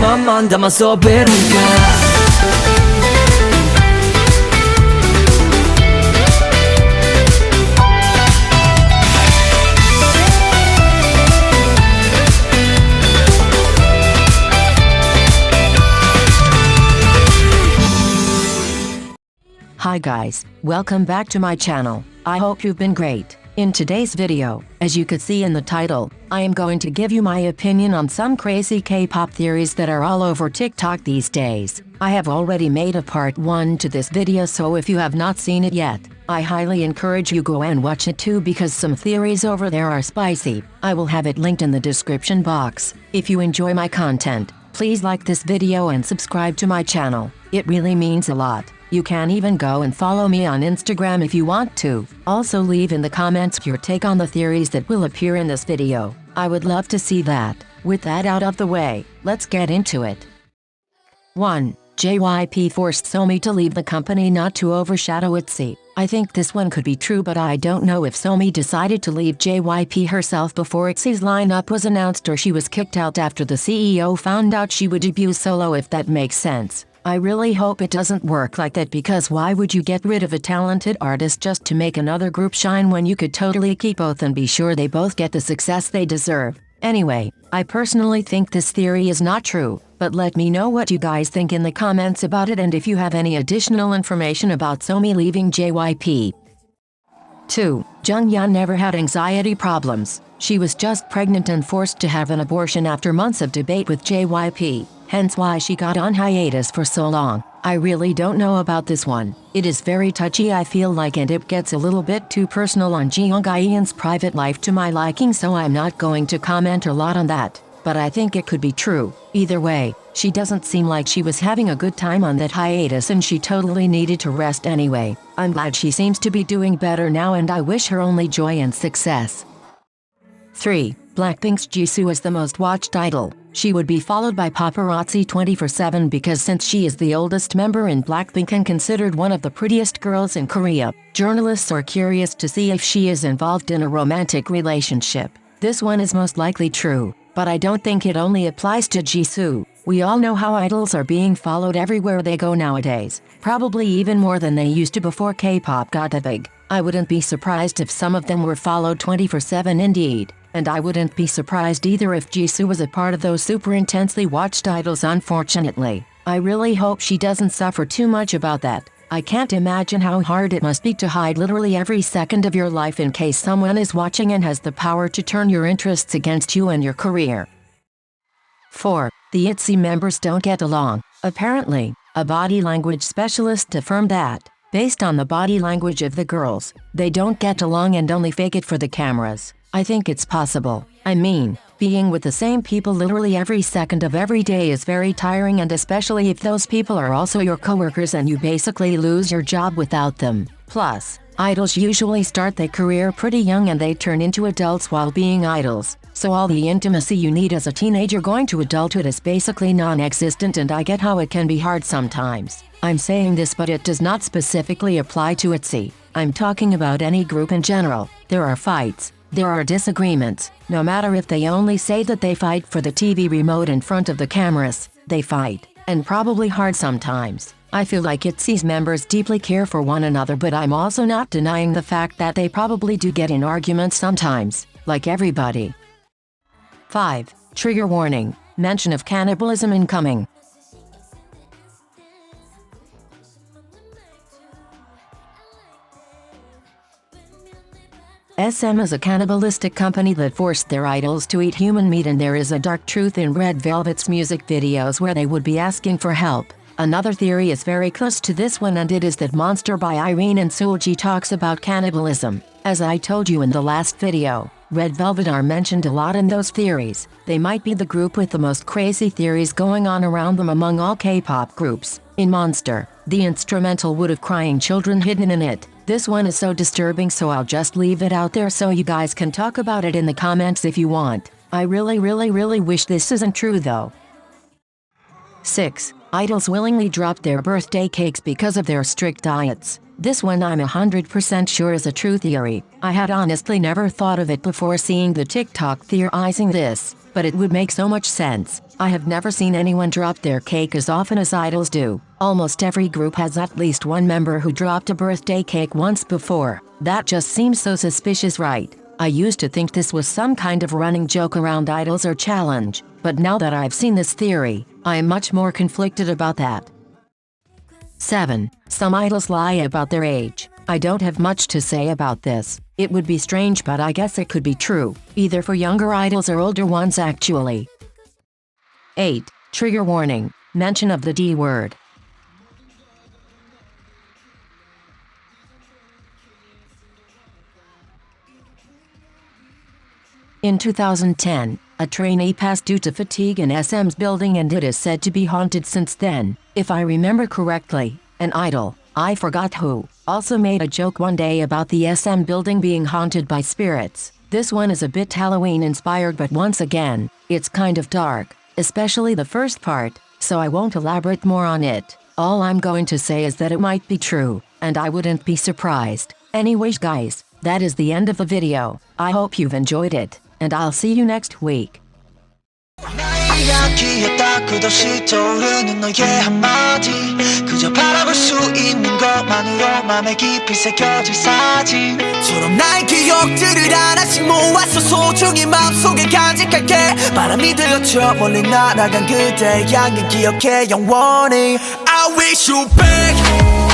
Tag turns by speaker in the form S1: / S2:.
S1: 맘만 담아서 veronica.
S2: Hi guys, welcome back to my channel. I hope you've been great. In today's video, as you could see in the title, I am going to give you my opinion on some crazy K-pop theories that are all over TikTok these days. I have already made a part 1 to this video, so if you have not seen it yet, I highly encourage you go and watch it too, because some theories over there are spicy. I will have it linked in the description box. If you enjoy my content, please like this video and subscribe to my channel. It really means a lot. You can even go and follow me on Instagram if you want to. Also leave in the comments your take on the theories that will appear in this video. I would love to see that. With that out of the way, let's get into it. 1. JYP forced Somi to leave the company not to overshadow ITZY. I think this one could be true, but I don't know if Somi decided to leave JYP herself before ITZY's lineup was announced, or she was kicked out after the CEO found out she would debut solo, if that makes sense. I really hope it doesn't work like that, because why would you get rid of a talented artist just to make another group shine when you could totally keep both and be sure they both get the success they deserve? Anyway, I personally think this theory is not true, but let me know what you guys think in the comments about it, and if you have any additional information about Somi leaving JYP. 2. Jungyeon never had anxiety problems. She was just pregnant and forced to have an abortion after months of debate with JYP. Hence why she got on hiatus for so long. I really don't know about this one. It is very touchy, I feel like, and it gets a little bit too personal on Jungyeon's private life to my liking, so I'm not going to comment a lot on that. But I think it could be true. Either way, she doesn't seem like she was having a good time on that hiatus, and she totally needed to rest anyway. I'm glad she seems to be doing better now, and I wish her only joy and success. 3. Blackpink's Jisoo is the most watched idol. She would be followed by paparazzi 24/7 because since she is the oldest member in Blackpink and considered one of the prettiest girls in Korea, journalists are curious to see if she is involved in a romantic relationship. This one is most likely true, but I don't think it only applies to Jisoo. We all know how idols are being followed everywhere they go nowadays, probably even more than they used to before K-pop got big. I wouldn't be surprised if some of them were followed 24/7 indeed. And I wouldn't be surprised either if Jisoo was a part of those super intensely watched idols, unfortunately. I really hope she doesn't suffer too much about that. I can't imagine how hard it must be to hide literally every second of your life in case someone is watching and has the power to turn your interests against you and your career. 4. The ITZY members don't get along. Apparently, a body language specialist affirmed that, based on the body language of the girls, they don't get along and only fake it for the cameras. I think it's possible. I mean, being with the same people literally every second of every day is very tiring, and especially if those people are also your coworkers and you basically lose your job without them. Plus, idols usually start their career pretty young and they turn into adults while being idols. So all the intimacy you need as a teenager going to adulthood is basically non-existent, and I get how it can be hard sometimes. I'm saying this, but it does not specifically apply to ITZY. I'm talking about any group in general. There are fights. There are disagreements. No matter if they only say that they fight for the TV remote in front of the cameras, they fight. And probably hard sometimes. I feel like ITZY's members deeply care for one another, but I'm also not denying the fact that they probably do get in arguments sometimes, like everybody. 5. Trigger warning. Mention of cannibalism incoming. SM is a cannibalistic company that forced their idols to eat human meat, and there is a dark truth in Red Velvet's music videos where they would be asking for help. Another theory is very close to this one, and it is that Monster by Irene and Seulgi talks about cannibalism. As I told you in the last video, Red Velvet are mentioned a lot in those theories. They might be the group with the most crazy theories going on around them among all K-pop groups. In Monster, the instrumental would have crying children hidden in it. This one is so disturbing, so I'll just leave it out there so you guys can talk about it in the comments if you want. I really wish this isn't true though. 6. Idols willingly drop their birthday cakes because of their strict diets. This one I'm 100% sure is a true theory. I had honestly never thought of it before seeing the TikTok theorizing this, but it would make so much sense. I have never seen anyone drop their cake as often as idols do. Almost every group has at least one member who dropped a birthday cake once before. That just seems so suspicious, right? I used to think this was some kind of running joke around idols or challenge, but now that I've seen this theory, I am much more conflicted about that. 7. Some idols lie about their age. I don't have much to say about this. It would be strange, but I guess it could be true, either for younger idols or older ones actually. 8. Trigger warning. Mention of the D word. In 2010, a trainee passed due to fatigue in SM's building and it is said to be haunted since then. If I remember correctly, an idol, I forgot who, also made a joke one day about the SM building being haunted by spirits. This one is a bit Halloween inspired, but once again, it's kind of dark, especially the first part, so I won't elaborate more on it. All I'm going to say is that it might be true, and I wouldn't be surprised. Anyways guys, that is the end of the video. I hope you've enjoyed it, and I'll see you next week.
S3: 이야기에 딱 끝없이 떠오르는 너의 한마디 그저 바라볼 수 있는 것만으로 맘에 깊이 새겨질 사진처럼 나의 기억들을 하나씩 모아서 소중히 마음속에 간직할게 바람이 들려쳐 멀리 날아간 그대 향기 기억해 영원히 I wish you back